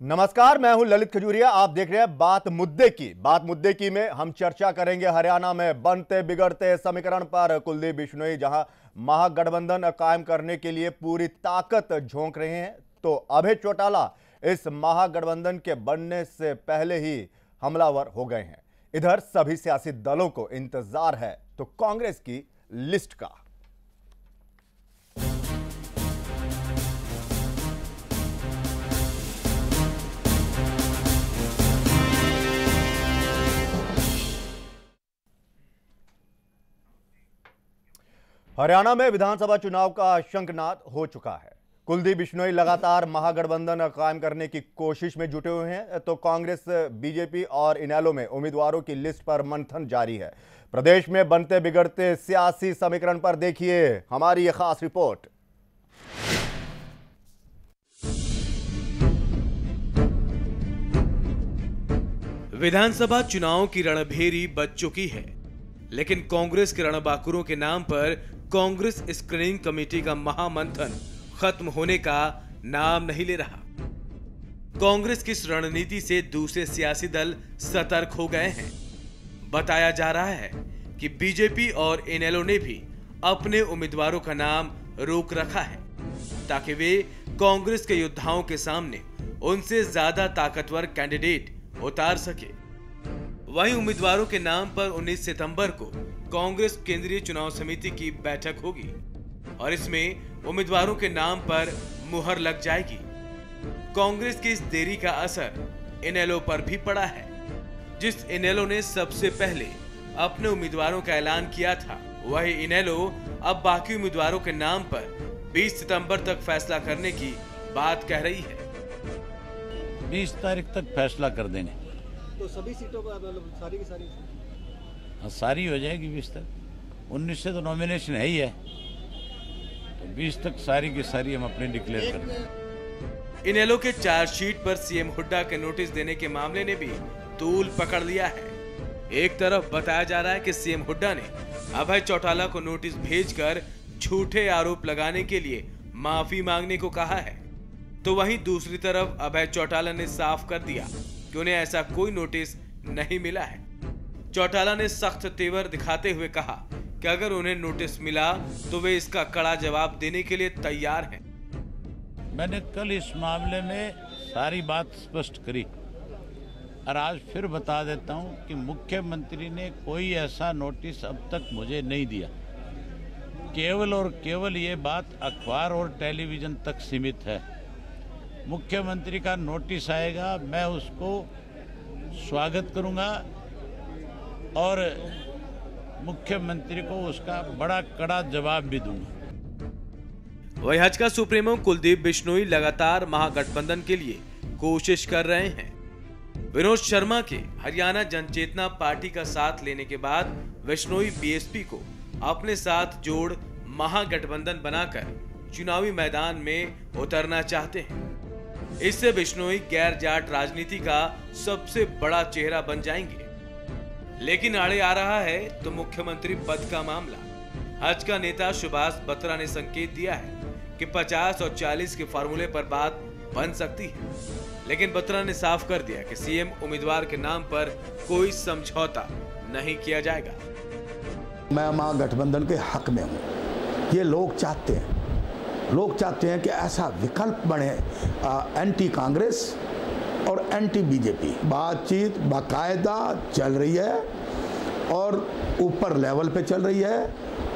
नमस्कार, मैं हूं ललित खजूरिया। आप देख रहे हैं बात मुद्दे की में हम चर्चा करेंगे हरियाणा में बनते बिगड़ते समीकरण पर। कुलदीप बिश्नोई जहां महागठबंधन कायम करने के लिए पूरी ताकत झोंक रहे हैं, तो अभय चौटाला इस महागठबंधन के बनने से पहले ही हमलावर हो गए हैं। इधर सभी सियासी दलों को इंतजार है तो कांग्रेस की लिस्ट का। हरियाणा में विधानसभा चुनाव का शंखनाद हो चुका है। कुलदीप बिश्नोई लगातार महागठबंधन कायम करने की कोशिश में जुटे हुए हैं, तो कांग्रेस, बीजेपी और इनेलो में उम्मीदवारों की लिस्ट पर मंथन जारी है। प्रदेश में बनते बिगड़ते सियासी समीकरण पर देखिए हमारी यह खास रिपोर्ट। विधानसभा चुनाव की रणभेरी बज चुकी है, लेकिन कांग्रेस के रणबांकुरों के नाम पर कांग्रेस स्क्रीनिंग कमेटी का महामंथन खत्म होने का नाम नहीं ले रहा। कांग्रेस की इस रणनीति से दूसरे सियासी दल सतर्क हो गए हैं। बताया जा रहा है कि बीजेपी और इनेलो ने भी अपने उम्मीदवारों का नाम रोक रखा है, ताकि वे कांग्रेस के योद्धाओं के सामने उनसे ज्यादा ताकतवर कैंडिडेट उतार सके। वहीं उम्मीदवारों के नाम पर 19 सितंबर को कांग्रेस केंद्रीय चुनाव समिति की बैठक होगी और इसमें उम्मीदवारों के नाम पर मुहर लग जाएगी। कांग्रेस की इस देरी का असर इनेलो पर भी पड़ा है। जिस इनेलो ने सबसे पहले अपने उम्मीदवारों का ऐलान किया था, वही इनेलो अब बाकी उम्मीदवारों के नाम पर 20 सितंबर तक फैसला करने की बात कह रही है। 20 तारीख तक फैसला कर देंगे तो सभी सीटों पर मतलब सारी की सारी सारी हो जाएगी 20 तक। 19 से तो नॉमिनेशन है ही है, तो 20 तक सारी की सारी हम अपने डिक्लेयर कर देंगे। इनेलो के चार्जशीट पर सीएम हुड्डा के नोटिस देने के मामले ने भी तूल पकड़ लिया है। एक तरफ बताया जा रहा है कि सीएम हुड्डा ने अभय चौटाला को नोटिस भेजकर झूठे आरोप लगाने के लिए माफी मांगने को कहा है, तो वहीं दूसरी तरफ अभय चौटाला ने साफ कर दिया कि उन्हें ऐसा कोई नोटिस नहीं मिला है। चौटाला ने सख्त तेवर दिखाते हुए कहा कि अगर उन्हें नोटिस मिला तो वे इसका कड़ा जवाब देने के लिए तैयार हैं। मैंने कल इस मामले में सारी बात स्पष्ट करी और आज फिर बता देता हूं कि मुख्यमंत्री ने कोई ऐसा नोटिस अब तक मुझे नहीं दिया। केवल और केवल ये बात अखबार और टेलीविजन तक सीमित है। मुख्यमंत्री का नोटिस आएगा, मैं उसको स्वागत करूंगा और मुख्यमंत्री को उसका बड़ा कड़ा जवाब भी दूंगा। वही भाजपा सुप्रीमो कुलदीप बिश्नोई लगातार महागठबंधन के लिए कोशिश कर रहे हैं। विनोद शर्मा के हरियाणा जनचेतना पार्टी का साथ लेने के बाद बिश्नोई बीएसपी को अपने साथ जोड़ महागठबंधन बनाकर चुनावी मैदान में उतरना चाहते हैं। इससे बिश्नोई गैर जाट राजनीति का सबसे बड़ा चेहरा बन जाएंगे। लेकिन आड़े आ रहा है तो मुख्यमंत्री पद का मामला। भाजपा नेता सुभाष बत्रा ने संकेत दिया है कि 50 और 40 के फार्मूले पर बात बन सकती है, लेकिन बत्रा ने साफ कर दिया कि सीएम उम्मीदवार के नाम पर कोई समझौता नहीं किया जाएगा। मैं महागठबंधन के हक में हूं। ये लोग चाहते हैं कि ऐसा विकल्प बने एंटी कांग्रेस और एंटी बीजेपी। बातचीत बाकायदा चल रही है और ऊपर लेवल पे चल रही है,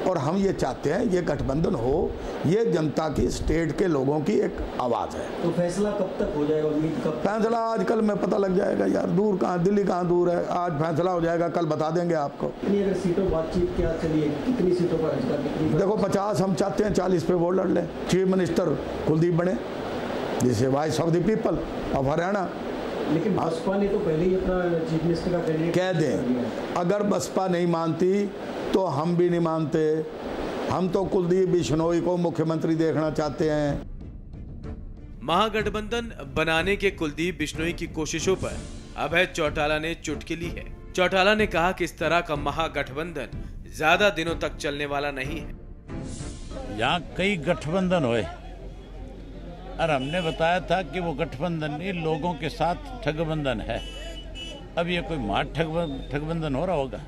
और हम ये चाहते हैं ये गठबंधन हो। ये जनता की, स्टेट के लोगों की एक आवाज़ है। तो फैसला कब तक हो जाएगा? उम्मीद कब? फैसला आजकल में पता लग जाएगा यार। दूर कहाँ, दिल्ली कहाँ दूर है। आज फैसला हो जाएगा, कल बता देंगे आपको। अगर सीटों बातचीत क्या चली है, कितनी सीटों पर देखो 50 हम चाहते हैं, 40 पे वोट लड़ लें। चीफ मिनिस्टर कुलदीप बने, जिसे voice of the people of Haryana. लेकिन बसपा ने तो पहले ही अपना चीफ मिनिस्टर का कैंडिडेट कह दें। अगर बसपा नहीं मानती तो हम भी नहीं मानते। हम तो कुलदीप बिश्नोई को मुख्यमंत्री देखना चाहते हैं। महागठबंधन बनाने के कुलदीप बिश्नोई की कोशिशों पर अभय चौटाला ने चुटकी ली है। चौटाला ने कहा कि इस तरह का महागठबंधन ज्यादा दिनों तक चलने वाला नहीं है। यहाँ कई गठबंधन हुए, और हमने बताया था कि वो गठबंधन नहीं, लोगों के साथ ठगबंधन है। अब ये कोई मार ठगबंधन हो रहा होगा?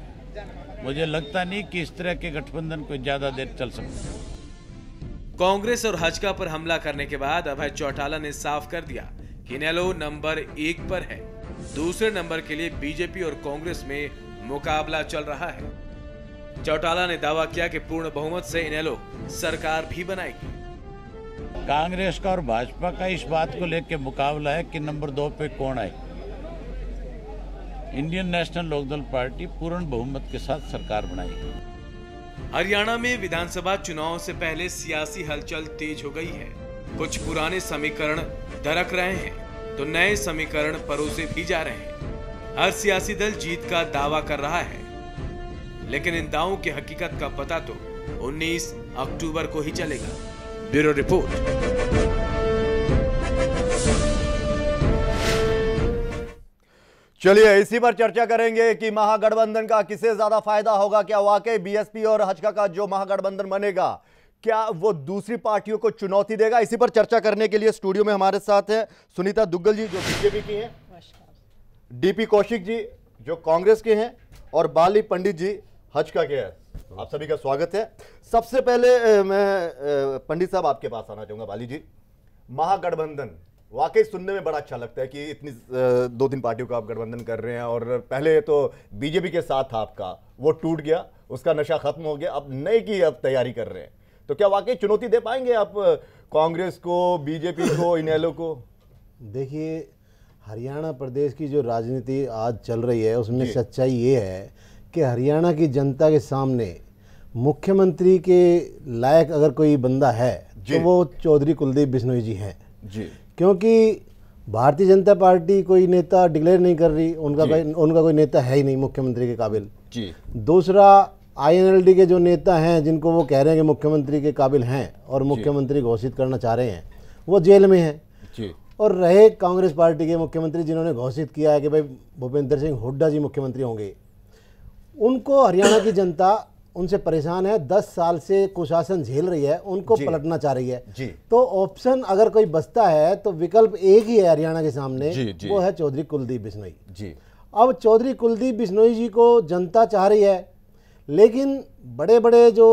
मुझे लगता नहीं कि इस तरह के गठबंधन कोई ज्यादा देर चल सकता। कांग्रेस और हजका पर हमला करने के बाद अभय चौटाला ने साफ कर दिया कि इनेलो नंबर 1 पर है। दूसरे नंबर के लिए बीजेपी और कांग्रेस में मुकाबला चल रहा है। चौटाला ने दावा किया कि पूर्ण बहुमत से इनेलो सरकार भी बनाएगी। कांग्रेस का और भाजपा का इस बात को लेकर मुकाबला है कि नंबर 2 पे कौन आए। इंडियन नेशनल लोकदल पार्टी पूर्ण बहुमत के साथ सरकार बनाएगी। हरियाणा में विधानसभा चुनाव से पहले सियासी हलचल तेज हो गई है। कुछ पुराने समीकरण दरक रहे हैं तो नए समीकरण परोसे भी जा रहे हैं। हर सियासी दल जीत का दावा कर रहा है, लेकिन इन दावों की हकीकत का पता तो 19 अक्टूबर को ही चलेगा। Bureau report. चलिए इसी पर चर्चा करेंगे कि महागठबंधन का किसे ज्यादा फायदा होगा। क्या वाकई बीएसपी और हजका का जो महागठबंधन बनेगा, क्या वो दूसरी पार्टियों को चुनौती देगा? इसी पर चर्चा करने के लिए स्टूडियो में हमारे साथ है सुनीता दुग्गल जी, जो बीजेपी की हैं, डीपी कौशिक जी, जो कांग्रेस के हैं, और बाली पंडित जी, हजका के हैं। आप सभी का स्वागत है। सबसे पहले मैं पंडित साहब आपके पास आना चाहूंगा। बाली जी, महागठबंधन वाकई सुनने में बड़ा अच्छा लगता है कि इतनी 2-3 पार्टियों का आप गठबंधन कर रहे हैं, और पहले तो बीजेपी के साथ था आपका, वो टूट गया, उसका नशा खत्म हो गया, अब नए की अब तैयारी कर रहे हैं। तो क्या वाकई चुनौती दे पाएंगे आप कांग्रेस को, बीजेपी को, इनेलो को? देखिए, हरियाणा प्रदेश की जो राजनीति आज चल रही है उसमें सच्चाई ये है कि हरियाणा की जनता के सामने मुख्यमंत्री के लायक अगर कोई बंदा है तो वो चौधरी कुलदीप बिश्नोई जी हैं जी। क्योंकि भारतीय जनता पार्टी कोई नेता डिक्लेयर नहीं कर रही, उनका कोई नेता है ही नहीं मुख्यमंत्री के काबिल जी। दूसरा, आईएनएलडी के जो नेता हैं जिनको वो कह रहे हैं कि मुख्यमंत्री के काबिल हैं और मुख्यमंत्री घोषित करना चाह रहे हैं, वो जेल में हैं जी। और रहे कांग्रेस पार्टी के मुख्यमंत्री जिन्होंने घोषित किया है कि भाई भूपेंद्र सिंह हुड्डा जी मुख्यमंत्री होंगे, उनको हरियाणा की जनता उनसे परेशान है, 10 साल से कुशासन झेल रही है, उनको पलटना चाह रही है जी। तो ऑप्शन अगर कोई बचता है तो विकल्प एक ही है हरियाणा के सामने जी। वो है चौधरी कुलदीप बिश्नोई जी। अब चौधरी कुलदीप बिश्नोई जी को जनता चाह रही है, लेकिन बड़े बड़े जो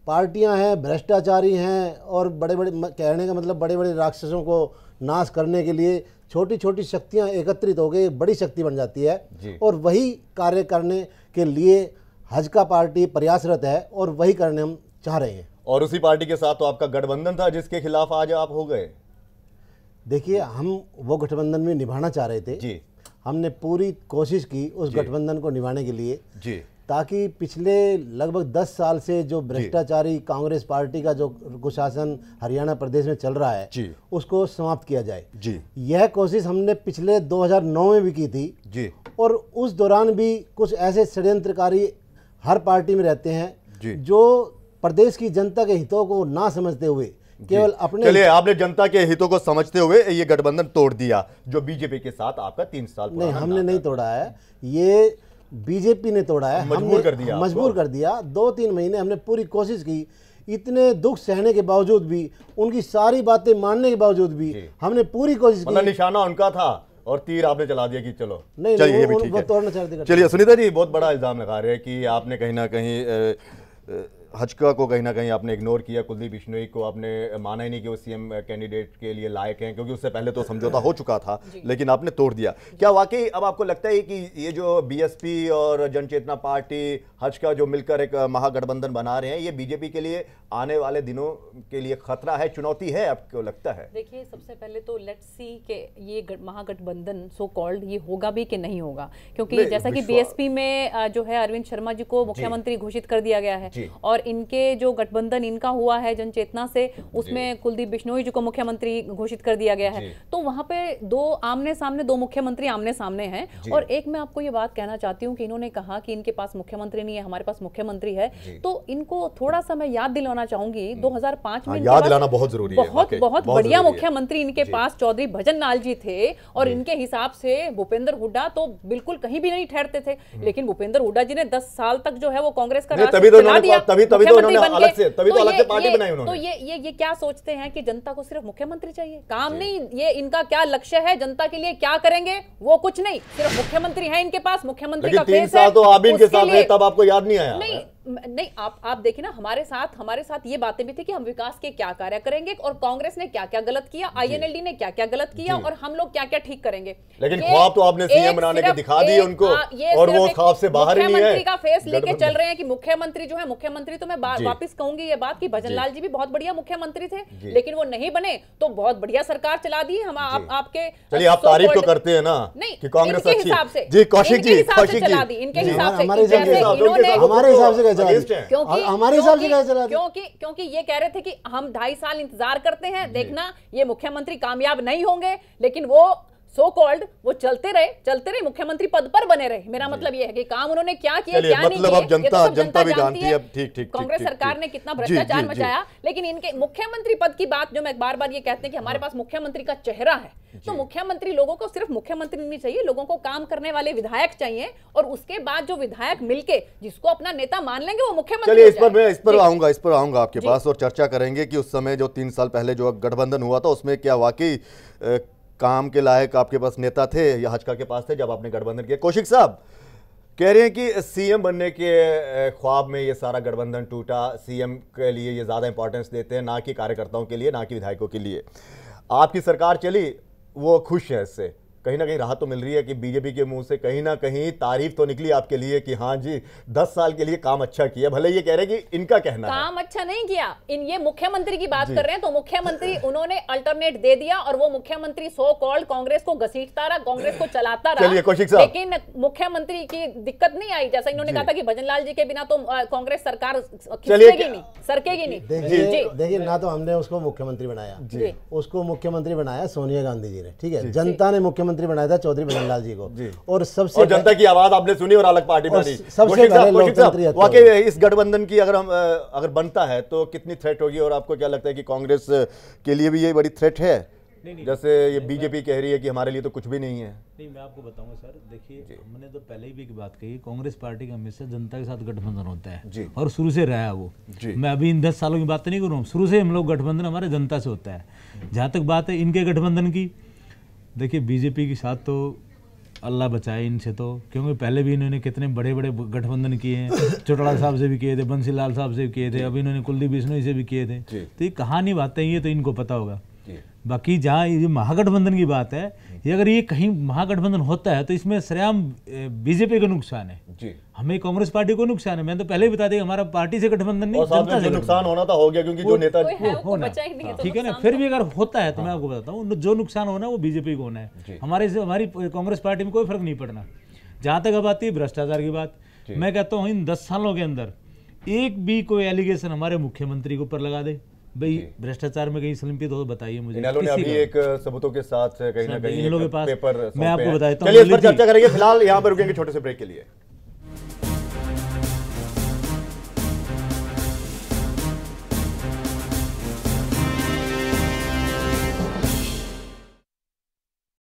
पार्टियां हैं, भ्रष्टाचारी हैं, और बड़े बड़े, कहने का मतलब बड़े बड़े राक्षसों को नाश करने के लिए छोटी छोटी शक्तियां एकत्रित हो गई, बड़ी शक्ति बन जाती है, और वही कार्य करने के लिए हजका पार्टी प्रयासरत है और वही करने हम चाह रहे हैं। और उसी पार्टी के साथ तो आपका गठबंधन था जिसके खिलाफ आज आप हो गए। देखिए, हम वो गठबंधन में निभाना चाह रहे थे जी। हमने पूरी कोशिश की उस गठबंधन को निभाने के लिए जी, ताकि पिछले लगभग 10 साल से जो भ्रष्टाचारी कांग्रेस पार्टी का जो कुशासन हरियाणा प्रदेश में चल रहा है जी, उसको समाप्त किया जाए जी। यह कोशिश हमने पिछले 2009 में भी की थी जी। और उस दौरान भी कुछ ऐसे षड्यंत्रकारी हर पार्टी में रहते हैं जो प्रदेश की जनता के हितों को ना समझते हुए केवल अपने, चलिए आपने जनता के हितों को समझते हुए ये गठबंधन तोड़ दिया जो बीजेपी के साथ आपका 3 साल नहीं, हमने नहीं तोड़ा है, ये बीजेपी ने तोड़ा है, मजबूर कर दिया। 2-3 महीने हमने पूरी कोशिश की, इतने दुख सहने के बावजूद भी, उनकी सारी बातें मानने के बावजूद भी हमने पूरी कोशिश की। निशाना उनका था और तीर आपने चला दिया कि चलो नहीं, चलिए नहीं, ये भी ठीक है। चलिए सुनीता जी, बहुत बड़ा इल्जाम लगा रहे हैं कि आपने कहीं ना कहीं हजका को कहीं ना कहीं आपने इग्नोर किया, कुलदीप बिश्नोई को आपने माना ही नहीं कि वो सीएम कैंडिडेट के लिए लायक हैं, क्योंकि उससे पहले तो समझौता हो चुका था, लेकिन आपने तोड़ दिया। क्या वाकई अब आपको लगता है कि ये जो बीएसपी और जनचेतना पार्टी, हजका जो मिलकर एक महागठबंधन बना रहे हैं, ये बीजेपी के लिए आने वाले दिनों के लिए खतरा है, चुनौती है, आपको लगता है? देखिए, सबसे पहले तो लेट्स सी के ये महागठबंधन सो कॉल्ड ये होगा भी कि नहीं होगा, क्योंकि जैसा कि बीएसपी में जो है अरविंद शर्मा जी को मुख्यमंत्री घोषित कर दिया गया है, और इनके जो गठबंधन इनका हुआ है जनचेतना से, उसमें कुलदीप बिश्नोई जी को मुख्यमंत्री घोषित कर दिया गया है। तो वहां पे दो मुख्यमंत्री आमने सामने हैं। और एक मैं आपको ये बात कहना चाहती हूँ कि इन्होंने कहा कि इनके पास मुख्यमंत्री नहीं है, हमारे पास मुख्यमंत्री है, तो इनको थोड़ा सा मैं याद दिलाना चाहूंगी 2005 में याद दिलाना बहुत जरूरी है। बहुत बढ़िया मुख्यमंत्री इनके पास चौधरी भजन लाल जी थे, और इनके हिसाब से भूपेंद्र हुड्डा तो बिल्कुल कहीं भी नहीं ठहरते थे, लेकिन भूपेंद्र हुड्डा जी ने 10 साल तक जो है वो कांग्रेस का राज चला दिया। तभी तभी तो मुख्यमंत्री उन्होंने बन अलग गए, से, तभी तो अलग से पार्टी ये- बनाई उन्होंने। तो ये क्या सोचते हैं कि जनता को सिर्फ मुख्यमंत्री चाहिए? काम नहीं, ये इनका क्या लक्ष्य है, जनता के लिए क्या करेंगे वो कुछ नहीं, सिर्फ मुख्यमंत्री है इनके पास, मुख्यमंत्री का लेकिन 3 फेस है, साल तो आप भी इनके उसके साथ रहे, लिए- तब आपको याद नहीं आया? नहीं, आप देखिए ना, हमारे साथ ये बातें भी थी कि हम विकास के क्या कार्य करेंगे और कांग्रेस ने क्या क्या गलत किया, आईएनएलडी ने क्या क्या गलत किया और हम लोग क्या क्या ठीक करेंगे। लेकिन ये ख्वाब तो आपने सीएम एक बनाने के सिर्फ दिखा दिए एक- उनको, ये और सिर्फ वो एक ख्वाब से बाहर ही नहीं है। मुख्यमंत्री का फेस लेके गठबंधन। चल रहे हैं कि मुख्यमंत्री जो है, मुख्यमंत्री तो मैं वापस कहूंगी ये बात कि भजनलाल जी भी बहुत बढ़िया मुख्यमंत्री थे, लेकिन वो नहीं बने तो बहुत बढ़िया सरकार चला दी हम आपके। चलिए, आप तारीफ तो करते हैं ना नहीं, कि कांग्रेस इनके अच्छी। हिसाब से, जी, कौशिक जी, इनके हिसाब से कौशिक जी। चला दी, इनके जी, हिसाब से, हमारे हिसाब जैसे से- इन्होंने- हमारे हिसाब से क्या चला दी? अगेंस्ट हैं। क्योंकि हमारे हिसाब से क्या चला दी? क्योंकि ये कह रहे थे कि हम 2.5 साल इंतजार करते हैं, देखना ये मुख्यमंत्री कामयाब नहीं होंगे, लेकिन वो सो कॉल्ड वो चलते रहे, मुख्यमंत्री पद पर बने रहे। मेरा मतलब ये है कि काम उन्होंने क्या किया, चलिए, क्या नहीं मतलब किया, अब ये तो जनता- सब जनता भी जानती है। अब ठीक, कांग्रेस ठीक, सरकार ठीक। ने कितना जी, भ्रष्टाचार जी, जी। मचाया, लेकिन इनके मुख्यमंत्री पद की बात जो मैं बार-बार ये कहते हैं कि हमारे पास मुख्यमंत्री का चेहरा है, तो मुख्यमंत्री, लोगों को सिर्फ मुख्यमंत्री नहीं चाहिए, लोगों को काम करने वाले विधायक चाहिए, और उसके बाद जो विधायक मिलके जिसको अपना नेता मान लेंगे वो मुख्यमंत्री चलिए, हो इस पर मैं जाए। इस पर आऊंगा आपके पास और चर्चा करेंगे कि उस समय जो 3 साल पहले जो गठबंधन हुआ था उसमें क्या वाकई काम के लायक आपके पास नेता थे या हजका के पास थे जब आपने गठबंधन किया? कौशिक साहब कह रहे हैं कि सीएम बनने के ख्वाब में ये सारा गठबंधन टूटा, सीएम के लिए ये ज़्यादा इंपॉर्टेंस देते हैं, ना कि कार्यकर्ताओं के लिए, ना कि विधायकों के लिए। आपकी सरकार चली, वो खुश है इससे, कहीं ना कहीं राहत तो मिल रही है कि बीजेपी के मुंह से कहीं ना कहीं तारीफ तो निकली आपके लिए कि हाँ जी 10 साल के लिए काम अच्छा किया, भले ये कह रहे हैं कि इनका कहना है काम अच्छा नहीं किया। ये मुख्यमंत्री की बात कर रहे हैं, तो मुख्यमंत्री उन्होंने अल्टरनेट दे दिया और वो मुख्यमंत्री सो कॉल्ड कांग्रेस को घसीटता रहा, कांग्रेस को चलाता रहा। चलिए, कौशिक साहब। लेकिन मुख्यमंत्री की दिक्कत नहीं आई, जैसा इन्होंने कहा था कि भजनलाल जी के बिना तो कांग्रेस सरकार सरकेगी नहीं। देखिए ना, तो हमने उसको मुख्यमंत्री बनाया, उसको मुख्यमंत्री बनाया सोनिया गांधी जी ने, ठीक है, जनता ने मुख्यमंत्री बनाया था चौधरी भजनलाल जी को, और सबसे और जनता की आवाज आपने सुनी और अलग पार्टी बनी। सबसे पहले लोकतंत्री हत्या वाकई इस गठबंधन की अगर बनता है तो कितनी थ्रेट होगी, और आपको क्या लगता है कि कांग्रेस के लिए भी ये बड़ी थ्रेट है? जैसे ये बीजेपी कह रही है कि हमारे लिए तो कुछ भी नहीं है। नहीं, मैं आपको बताऊंगा सर, देखिए हमने तो पहले ही भी एक बात कही, कांग्रेस पार्टी का हमेशा जनता के साथ गठबंधन होता है और शुरू से रहा है वो। मैं अभी इन 10 सालों की बात नहीं कर रहा हूँ, शुरू से हम लोग गठबंधन हमारे जनता से होता है। जहाँ तक बात है इनके गठबंधन की, देखिए बीजेपी के साथ तो अल्लाह बचाए इनसे, तो क्योंकि पहले भी इन्होंने कितने बड़े बड़े गठबंधन किए हैं, चौटाला साहब से भी किए थे, बंसीलाल साहब से भी किए थे, अभी इन्होंने कुलदीप बिश्नोई से भी किए थे। तो ये कहानी बातें ये तो इनको पता होगा। बाकी जहाँ ये महागठबंधन की बात है, ये अगर ये कहीं महागठबंधन होता है तो इसमें सरेआम बीजेपी को नुकसान है, हमें कांग्रेस पार्टी को नुकसान है। मैंने तो पहले ही बता दिया, हमारा पार्टी से गठबंधन नहीं, जनता से नुकसान होना था हो गया, क्योंकि जो नेता होना, ठीक है ना। फिर भी अगर होता है तो मैं आपको बताता हूँ, जो नुकसान होना वो बीजेपी को होना है, हमारी कांग्रेस पार्टी में कोई फर्क नहीं पड़ना। जहाँ तक अब आती है भ्रष्टाचार की बात, मैं कहता हूँ इन 10 सालों के अंदर एक भी कोई एलिगेशन हमारे मुख्यमंत्री के ऊपर लगा दे, भाई भ्रष्टाचार में कहीं संलिप्त हो तो बताइए मुझे। इन्होंने अभी एक सबूतों के साथ कहीं ना कहीं इन लोगों के पास पेपर मैं आपको बताता हूँ। चलिए इस पर चर्चा करेंगे, फिलहाल यहाँ पर रुकेंगे छोटे से ब्रेक के लिए।